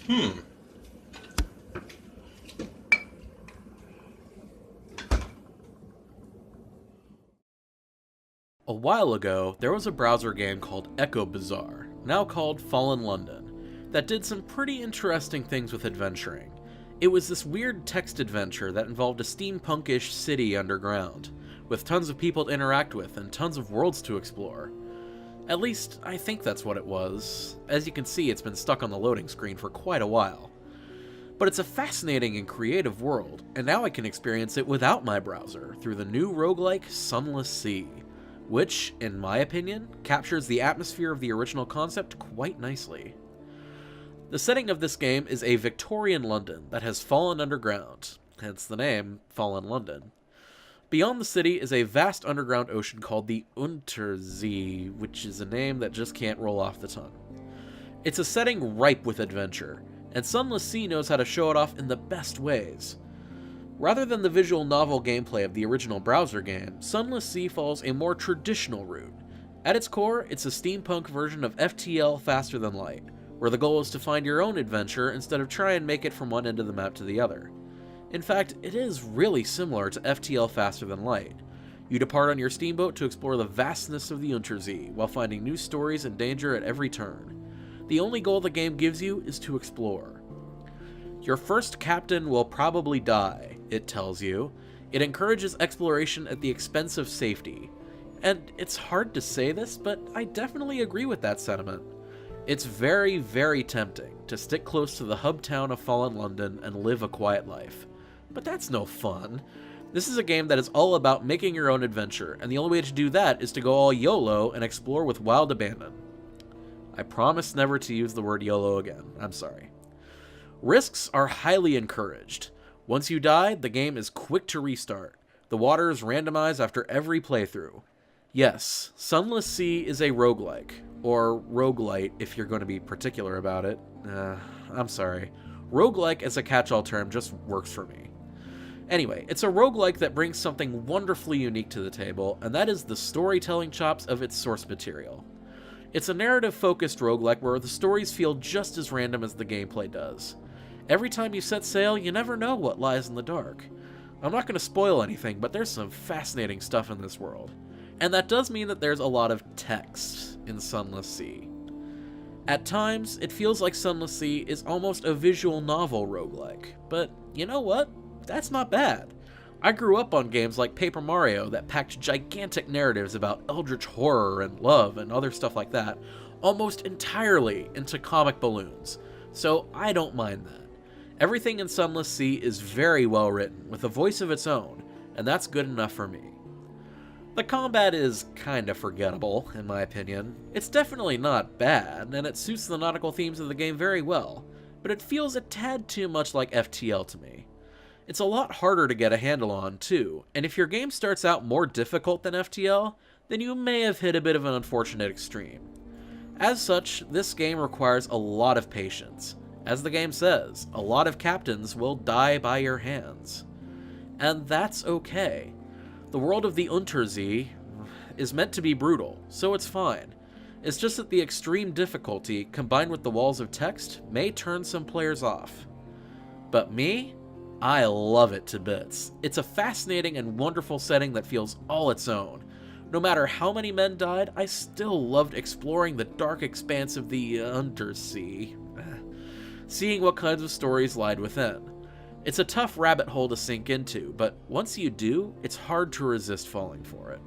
Hmm. A while ago, there was a browser game called Echo Bazaar, now called Fallen London, that did some pretty interesting things with adventuring. It was this weird text adventure that involved a steampunkish city underground, with tons of people to interact with and tons of worlds to explore. At least, I think that's what it was. As you can see, it's been stuck on the loading screen for quite a while. But it's a fascinating and creative world, and now I can experience it without my browser through the new roguelike Sunless Sea, which, in my opinion, captures the atmosphere of the original concept quite nicely. The setting of this game is a Victorian London that has fallen underground, hence the name, Fallen London. Beyond the city is a vast underground ocean called the Unterzee, which is a name that just can't roll off the tongue. It's a setting ripe with adventure, and Sunless Sea knows how to show it off in the best ways. Rather than the visual novel gameplay of the original browser game, Sunless Sea follows a more traditional route. At its core, it's a steampunk version of FTL Faster Than Light, where the goal is to find your own adventure instead of try and make it from one end of the map to the other. In fact, it is really similar to FTL Faster Than Light. You depart on your steamboat to explore the vastness of the Unterzee, while finding new stories and danger at every turn. The only goal the game gives you is to explore. Your first captain will probably die, it tells you. It encourages exploration at the expense of safety. And it's hard to say this, but I definitely agree with that sentiment. It's very, very tempting to stick close to the hub town of Fallen London and live a quiet life. But that's no fun. This is a game that is all about making your own adventure, and the only way to do that is to go all YOLO and explore with wild abandon. I promise never to use the word YOLO again. I'm sorry. Risks are highly encouraged. Once you die, the game is quick to restart. The water is randomized after every playthrough. Yes, Sunless Sea is a roguelike, or roguelite if you're going to be particular about it. I'm sorry. Roguelike as a catch-all term just works for me. Anyway, it's a roguelike that brings something wonderfully unique to the table, and that is the storytelling chops of its source material. It's a narrative-focused roguelike where the stories feel just as random as the gameplay does. Every time you set sail, you never know what lies in the dark. I'm not going to spoil anything, but there's some fascinating stuff in this world. And that does mean that there's a lot of text in Sunless Sea. At times, it feels like Sunless Sea is almost a visual novel roguelike, but you know what? That's not bad. I grew up on games like Paper Mario that packed gigantic narratives about eldritch horror and love and other stuff like that, almost entirely into comic balloons, so I don't mind that. Everything in Sunless Sea is very well written, with a voice of its own, and that's good enough for me. The combat is kinda forgettable, in my opinion. It's definitely not bad, and it suits the nautical themes of the game very well, but it feels a tad too much like FTL to me. It's a lot harder to get a handle on, too, and if your game starts out more difficult than FTL, then you may have hit a bit of an unfortunate extreme. As such, this game requires a lot of patience. As the game says, a lot of captains will die by your hands. And that's okay. The world of the Unterzee is meant to be brutal, so it's fine. It's just that the extreme difficulty, combined with the walls of text, may turn some players off. But me? I love it to bits. It's a fascinating and wonderful setting that feels all its own. No matter how many men died, I still loved exploring the dark expanse of the Unterzee, seeing what kinds of stories lied within. It's a tough rabbit hole to sink into, but once you do, it's hard to resist falling for it.